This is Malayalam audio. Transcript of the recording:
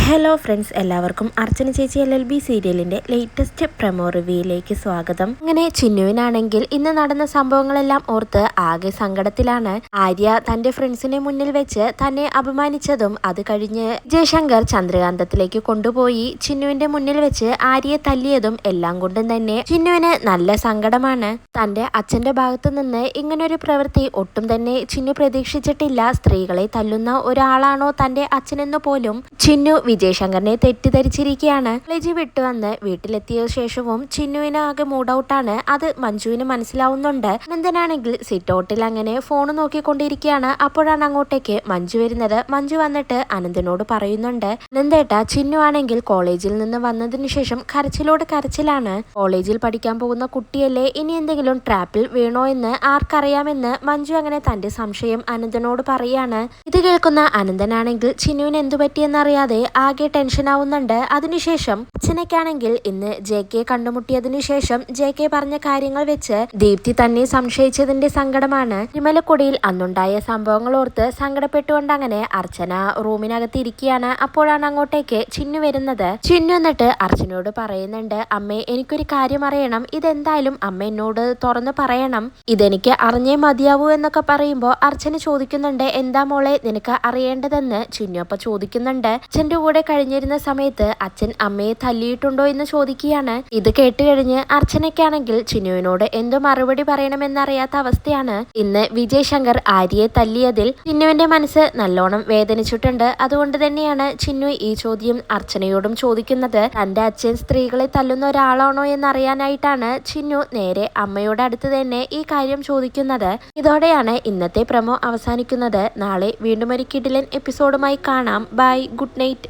ഹലോ ഫ്രണ്ട്സ്, എല്ലാവർക്കും അർച്ചന ചേച്ചി LLB സീരിയലിന്റെ ലേറ്റസ്റ്റ് പ്രമോ റിവ്യൂയിലേക്ക് സ്വാഗതം. അങ്ങനെ ചിന്നുവിനാണെങ്കിൽ ഇന്ന് നടന്ന സംഭവങ്ങളെല്ലാം ഓർത്ത് ആകെ സങ്കടത്തിലാണ്. ആര്യ തന്റെ ഫ്രണ്ട്സിനെ മുന്നിൽ വെച്ച് തന്നെ അപമാനിച്ചതും അത് കഴിഞ്ഞ് ജയശങ്കർ ചന്ദ്രകാന്തത്തിലേക്ക് കൊണ്ടുപോയി ചിന്നുവിന്റെ മുന്നിൽ വെച്ച് ആര്യയെ തല്ലിയതും എല്ലാം കൊണ്ടും തന്നെ ചിന്നുവിന് നല്ല സങ്കടമാണ്. തന്റെ അച്ഛന്റെ ഭാഗത്തു നിന്ന് ഇങ്ങനൊരു പ്രവൃത്തി ഒട്ടും തന്നെ ചിന്നു പ്രതീക്ഷിച്ചിട്ടില്ല. സ്ത്രീകളെ തല്ലുന്ന ഒരാളാണോ തന്റെ അച്ഛനെന്ന് പോലും ചിന്നു വിജയശങ്കറിനെ തെറ്റിദ്ധരിച്ചിരിക്കുകയാണ്. കോളേജ് വിട്ടുവന്ന് വീട്ടിലെത്തിയ ശേഷവും ചിന്നുവിന് ആകെ മൂഡ് ഔട്ടാണ്. അത് മഞ്ജുവിന് മനസ്സിലാവുന്നുണ്ട്. അനന്തനാണെങ്കിൽ സിറ്റ് ഔട്ടിൽ അങ്ങനെ ഫോൺ നോക്കിക്കൊണ്ടിരിക്കുകയാണ്. അപ്പോഴാണ് അങ്ങോട്ടേക്ക് മഞ്ജു വരുന്നത്. മഞ്ജു വന്നിട്ട് അനന്തനോട് പറയുന്നുണ്ട്, അനന്തേട്ടാ, ചിന്നു ആണെങ്കിൽ കോളേജിൽ നിന്ന് വന്നതിന് ശേഷം കരച്ചിലോട് കരച്ചിലാണ്. കോളേജിൽ പഠിക്കാൻ പോകുന്ന കുട്ടിയല്ലേ, ഇനി എന്തെങ്കിലും ട്രാപ്പിൽ വീണോ എന്ന് ആർക്കറിയാമെന്ന് മഞ്ജു അങ്ങനെ തന്റെ സംശയം അനന്തനോട് പറയാണ്. ഇത് കേൾക്കുന്ന അനന്തനാണെങ്കിൽ ചിന്നുവിന് എന്തു പറ്റിയെന്നറിയാതെ ആകെ ടെൻഷൻ ആവുന്നുണ്ട്. അതിനുശേഷം അച്ഛനൊക്കെയാണെങ്കിൽ ഇന്ന് JK കണ്ടുമുട്ടിയതിനു ശേഷം JK പറഞ്ഞ കാര്യങ്ങൾ വെച്ച് ദീപ്തി തന്നെ സംശയിച്ചതിന്റെ സങ്കടമാണ്. തിരുമലക്കുടിയിൽ അന്നുണ്ടായ സംഭവങ്ങൾ ഓർത്ത് സങ്കടപ്പെട്ടുകൊണ്ട് അങ്ങനെ അർച്ചന റൂമിനകത്ത് ഇരിക്കുകയാണ്. അപ്പോഴാണ് അങ്ങോട്ടേക്ക് ചിന്നു വരുന്നത്. ചിന്നു എന്നിട്ട് അർച്ചനയോട് പറയുന്നുണ്ട്, അമ്മേ, എനിക്കൊരു കാര്യം അറിയണം. ഇതെന്തായാലും അമ്മ എന്നോട് തുറന്ന് പറയണം. ഇതെനിക്ക് അറിഞ്ഞേ മതിയാവൂ എന്നൊക്കെ പറയുമ്പോൾ അർച്ചന ചോദിക്കുന്നുണ്ട്, എന്താ മോളെ നിനക്ക് അറിയേണ്ടതെന്ന് ചിന്നു അപ്പൊ ചോദിക്കുന്നുണ്ട്. അച്ഛന്റെ കൂടെ കഴിഞ്ഞിരുന്ന സമയത്ത് അച്ഛൻ അമ്മയെ തല്ലിയിട്ടുണ്ടോ എന്ന് ചോദിക്കുകയാണ്. ഇത് കേട്ട് കഴിഞ്ഞ് അർച്ചനയ്ക്കാണെങ്കിൽ ചിന്നുവിനോട് എന്തു മറുപടി പറയണമെന്നറിയാത്ത അവസ്ഥയാണ്. ഇന്ന് വിജയശങ്കർ ആര്യയെ തല്ലിയതിൽ ചിന്നുവിന്റെ മനസ്സ് നല്ലോണം വേദനിച്ചിട്ടുണ്ട്. അതുകൊണ്ട് തന്നെയാണ് ചിന്നു ഈ ചോദ്യം അർച്ചനയോടും ചോദിക്കുന്നത്. തന്റെ അച്ഛൻ സ്ത്രീകളെ തല്ലുന്ന ഒരാളാണോ എന്നറിയാനായിട്ടാണ് ചിന്നു നേരെ അമ്മയോട് അടുത്ത് തന്നെ ഈ കാര്യം ചോദിക്കുന്നത്. ഇതോടെയാണ് ഇന്നത്തെ പ്രമോ അവസാനിക്കുന്നത്. നാളെ വീണ്ടും ഒരു കിടിലൻ എപ്പിസോഡുമായി കാണാം. Bye, good night.